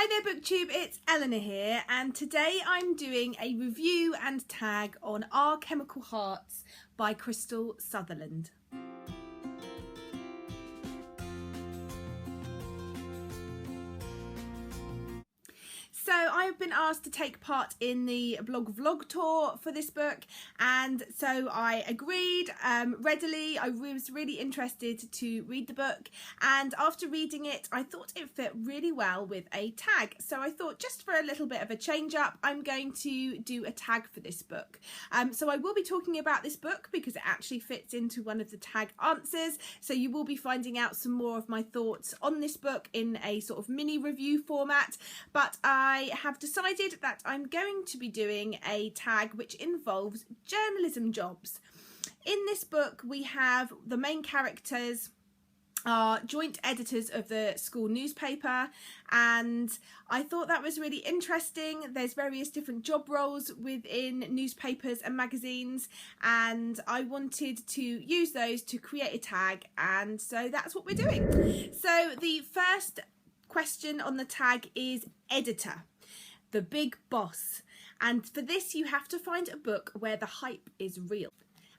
Hi there BookTube, it's Eleanor here, and today I'm doing a review and tag on Our Chemical Hearts by Crystal Sutherland. So I've been asked to take part in the blog vlog tour for this book, and so I agreed readily. I was really interested to read the book, and after reading it I thought it fit really well with a tag. So I thought, just for a little bit of a change up, I'm going to do a tag for this book. So I will be talking about this book because it actually fits into one of the tag answers, so you will be finding out some more of my thoughts on this book in a sort of mini review format. But I have decided that I'm going to be doing a tag which involves journalism jobs. In this book we have the main characters are joint editors of the school newspaper, and I thought that was really interesting. There's various different job roles within newspapers and magazines, and I wanted to use those to create a tag, and so that's what we're doing. So the first question on the tag is editor, the big boss, and for this you have to find a book where the hype is real.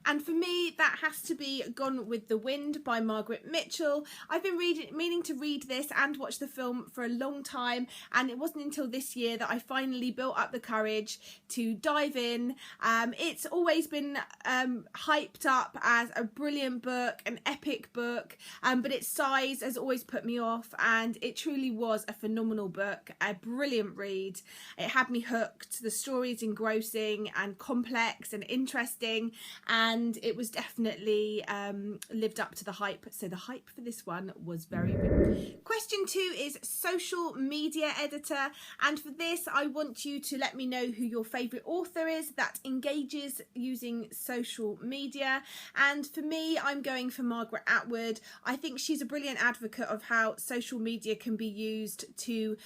And for me, that has to be Gone with the Wind by Margaret Mitchell. I've been meaning to read this and watch the film for a long time, and it wasn't until this year that I finally built up the courage to dive in. It's always been hyped up as a brilliant book, an epic book, but its size has always put me off, and it truly was a phenomenal book, a brilliant read. It had me hooked. The story is engrossing and complex and interesting, and it was definitely lived up to the hype. So the hype for this one was very real. Question 2 is social media editor, and for this I want you to let me know who your favourite author is that engages using social media. And for me, I'm going for Margaret Atwood. I think she's a brilliant advocate of how social media can be used to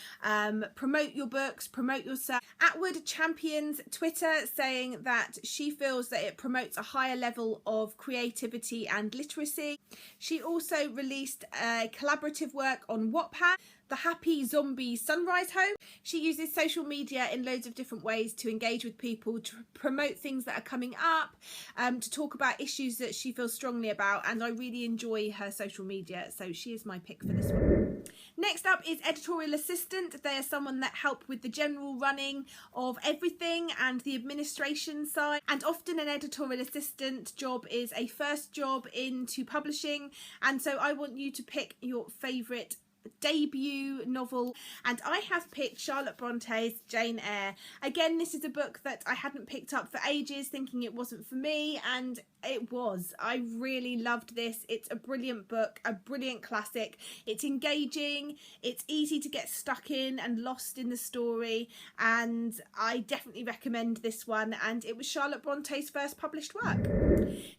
promote your books, promote yourself. Atwood champions Twitter, saying that she feels that it promotes a higher level of creativity and literacy. She also released a collaborative work on Wattpad, The Happy Zombie Sunrise Home. She uses social media in loads of different ways to engage with people, to promote things that are coming up, to talk about issues that she feels strongly about, and I really enjoy her social media, so she is my pick for this one. Next up is Editorial Assistant. They are someone that help with the general running of everything and the administration side, and often an editorial assistant job is a first job into publishing, and so I want you to pick your favourite debut novel, and I have picked Charlotte Bronte's Jane Eyre. Again, this is a book that I hadn't picked up for ages, thinking it wasn't for me, and it was. I really loved this. It's a brilliant book, a brilliant classic. It's engaging, it's easy to get stuck in and lost in the story, and I definitely recommend this one, and it was Charlotte Bronte's first published work.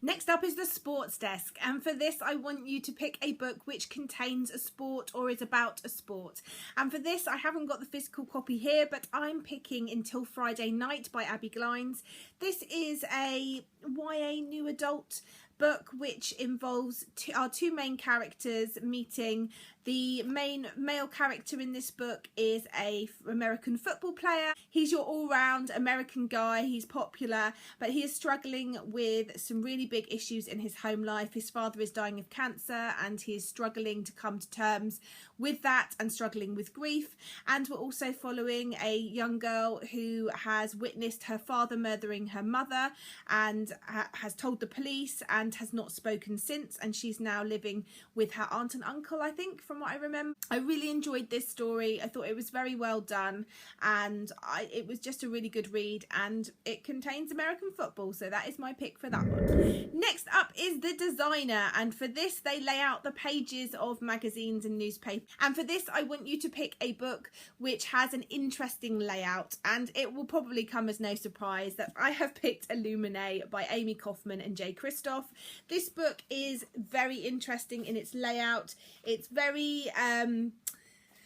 Next up is the Sports Desk, and for this I want you to pick a book which contains a sport or is about a sport. And for this I haven't got the physical copy here, but I'm picking Until Friday Night by Abby Glines. This is a YA new adult book which involves our two main characters meeting. The main male character in this book is a American football player. He's your all-round American guy. He's popular, but he is struggling with some really big issues in his home life. His father is dying of cancer, and he is struggling to come to terms with that and struggling with grief. And we're also following a young girl who has witnessed her father murdering her mother and has told the police and has not spoken since, and she's now living with her aunt and uncle, I think, from what I remember. I really enjoyed this story. I thought it was very well done, and it was just a really good read, and it contains American football, so that is my pick for that one. Next up is The Designer, and for this they lay out the pages of magazines and newspapers, and for this I want you to pick a book which has an interesting layout, and it will probably come as no surprise that I have picked Illuminae by Amy Kaufman and Jay Kristoff. This book is very interesting in its layout. It's very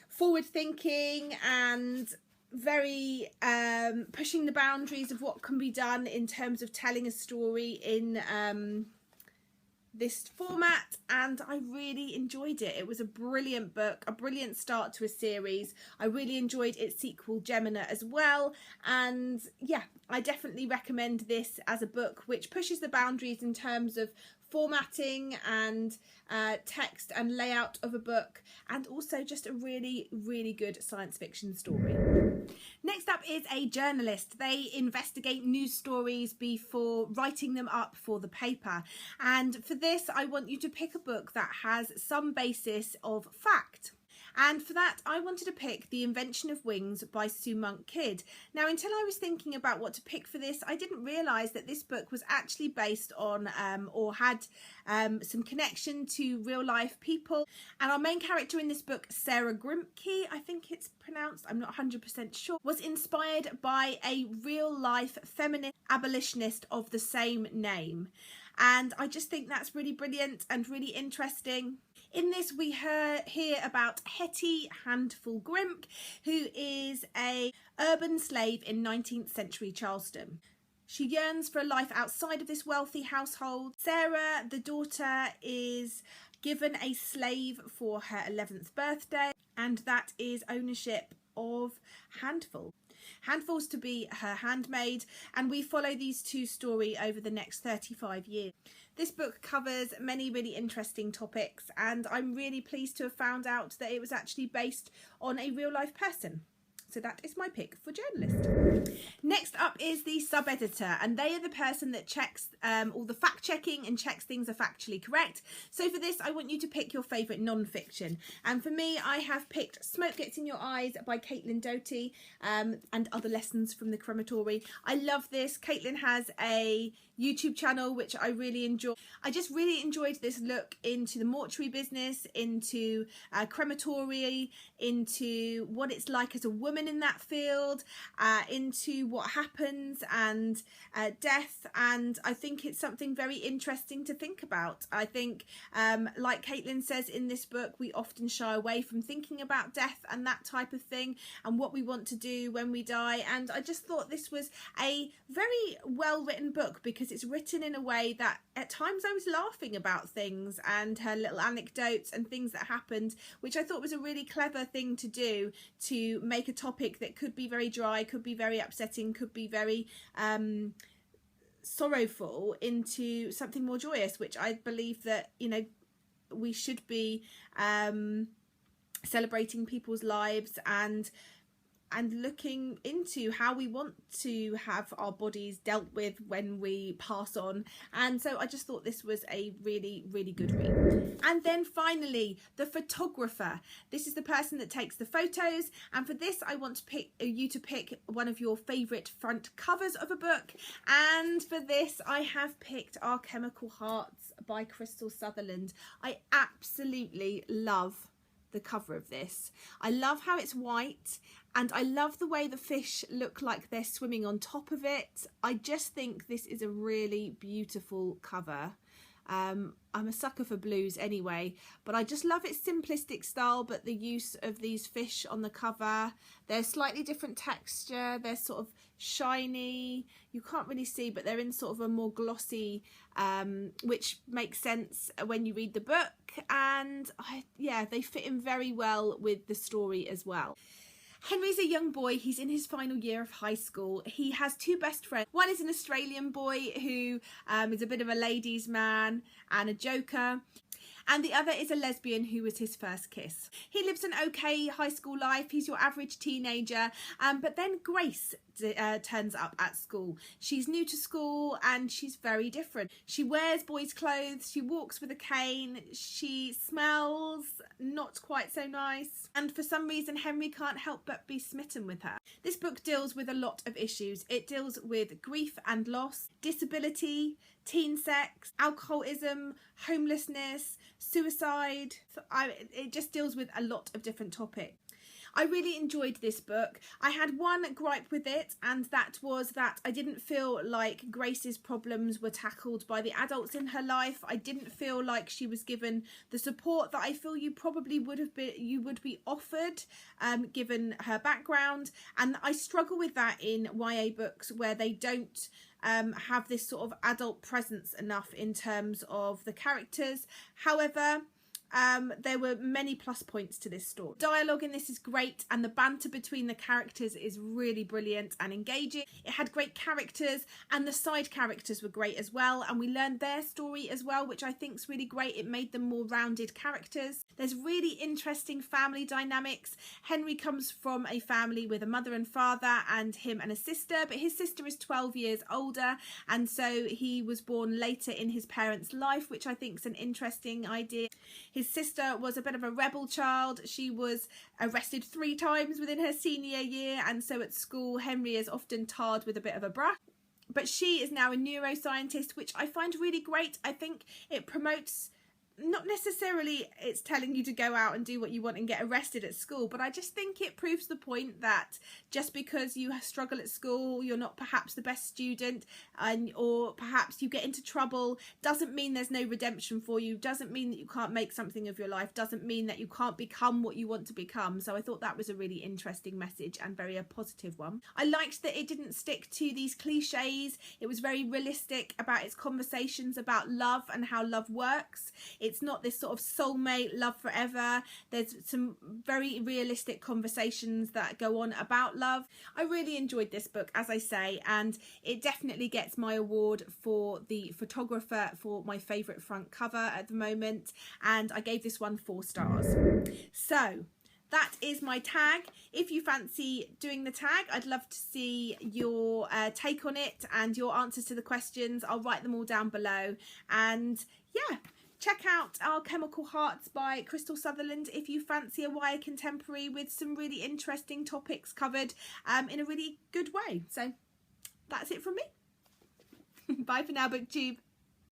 forward thinking and very pushing the boundaries of what can be done in terms of telling a story in this format, and I really enjoyed it. It was a brilliant book, a brilliant start to a series. I really enjoyed its sequel Gemina as well, and yeah, I definitely recommend this as a book which pushes the boundaries in terms of formatting and text and layout of a book, and also just a really good science fiction story. Next up is a journalist. They investigate news stories before writing them up for the paper, and for this I want you to pick a book that has some basis of fact. And for that, I wanted to pick The Invention of Wings by Sue Monk Kidd. Now, until I was thinking about what to pick for this, I didn't realise that this book was actually based on or had some connection to real life people. And our main character in this book, Sarah Grimke, I think it's pronounced, I'm not 100% sure, was inspired by a real life feminist abolitionist of the same name. And I just think that's really brilliant and really interesting. In this, we hear about Hetty Handful Grimke, who is an urban slave in 19th century Charleston. She yearns for a life outside of this wealthy household. Sarah, the daughter, is given a slave for her 11th birthday, and that is ownership of Handful. Handful's to be her handmaid, and we follow these two stories over the next 35 years. This book covers many really interesting topics, and I'm really pleased to have found out that it was actually based on a real life person. So that is my pick for journalist. Next up is the sub-editor, and they are the person that checks all the fact checking and checks things are factually correct. So for this, I want you to pick your favourite non-fiction. And for me, I have picked Smoke Gets in Your Eyes by Caitlin Doty, and Other Lessons from the Crematory. I love this. Caitlin has a YouTube channel which I really enjoy. I just really enjoyed this look into the mortuary business, into crematory, into what it's like as a woman in that field, into what happens and death, and I think it's something very interesting to think about. I think like Caitlin says in this book, we often shy away from thinking about death and that type of thing and what we want to do when we die, and I just thought this was a very well written book because it's written in a way that at times I was laughing about things and her little anecdotes and things that happened, which I thought was a really clever thing to do, to make a topic that could be very dry, could be very upsetting, could be very sorrowful, into something more joyous, which I believe that, you know, we should be celebrating people's lives and looking into how we want to have our bodies dealt with when we pass on. And so I just thought this was a really good read. And then finally, the photographer. This is the person that takes the photos, and for this I want to pick you to pick one of your favourite front covers of a book, and for this I have picked Our Chemical Hearts by Crystal Sutherland. I absolutely love the cover of this. I love how it's white, and I love the way the fish look like they're swimming on top of it. I just think this is a really beautiful cover. I'm a sucker for blues anyway, but I just love its simplistic style, but the use of these fish on the cover. They're slightly different texture, they're sort of shiny, you can't really see, but they're in sort of a more glossy, which makes sense when you read the book, and yeah, they fit in very well with the story as well. Henry's a young boy, he's in his final year of high school. He has two best friends. One is an Australian boy who is a bit of a ladies' man and a joker, and the other is a lesbian who was his first kiss. He lives an okay high school life, he's your average teenager, but then Grace turns up at school. She's new to school and she's very different. She wears boys' clothes, she walks with a cane, she smells not quite so nice, and for some reason Henry can't help but be smitten with her. This book deals with a lot of issues. It deals with grief and loss, disability, teen sex, alcoholism, homelessness, suicide. It just deals with a lot of different topics. I really enjoyed this book. I had one gripe with it, and that was that I didn't feel like Grace's problems were tackled by the adults in her life. I didn't feel like she was given the support that I feel you probably would be offered, given her background. And I struggle with that in YA books where they don't have this sort of adult presence enough in terms of the characters. However, there were many plus points to this story. Dialogue in this is great, and the banter between the characters is really brilliant and engaging. It had great characters, and the side characters were great as well, and we learned their story as well, which I think is really great. It made them more rounded characters. There's really interesting family dynamics. Henry comes from a family with a mother and father, and him and a sister, but his sister is 12 years older, and so he was born later in his parents' life, which I think is an interesting idea. His sister was a bit of a rebel child. She was arrested 3 times within her senior year, and so at school Henry is often tarred with a bit of a brush. But she is now a neuroscientist, which I find really great. I think it promotes, not necessarily it's telling you to go out and do what you want and get arrested at school, but I just think it proves the point that just because you struggle at school, you're not perhaps the best student, or perhaps you get into trouble, doesn't mean there's no redemption for you, doesn't mean that you can't make something of your life, doesn't mean that you can't become what you want to become. So I thought that was a really interesting message and very a positive one. I liked that it didn't stick to these cliches. It was very realistic about its conversations about love and how love works. It's not this sort of soulmate love forever. There's some very realistic conversations that go on about love. I really enjoyed this book, as I say, and it definitely gets my award for the photographer for my favourite front cover at the moment, and I gave this one 4 stars. So that is my tag. If you fancy doing the tag, I'd love to see your take on it and your answers to the questions. I'll write them all down below, and yeah, check out Our Chemical Hearts by Crystal Sutherland if you fancy a YA contemporary with some really interesting topics covered in a really good way. So that's it from me. Bye for now, BookTube.